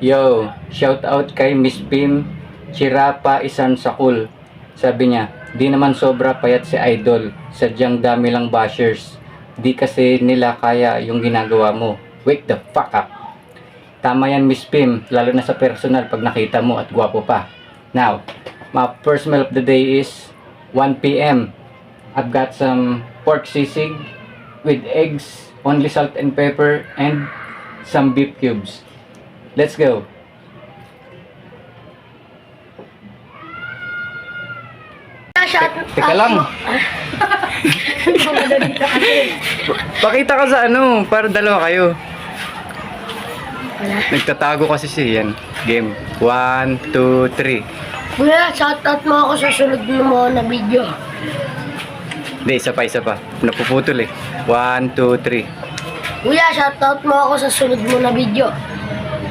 Yo, shout out kay Miss Pim Chirapa Isan Sakul. Sabi niya, di naman sobra payat si Idol. Sadyang dami lang bashers. Di kasi nila kaya yung ginagawa mo. Wake the fuck up. Tama yan Miss Pim, lalo na sa personal pag nakita mo at gwapo pa. Now, my first meal of the day is 1 p.m. I've got some pork sisig with eggs, only salt and pepper, and some beef cubes. Let's go. Teka lang. Pakita ka sa ano, para dalawa kayo. Nagtatago kasi siya yan. Game. 1, 2, 3. Kuya, shoutout mo ako sa sunod mo na video. Hindi, isa pa. Napuputol eh. 1, 2, 3. Kuya, shoutout mo ako sa sunod mo na video.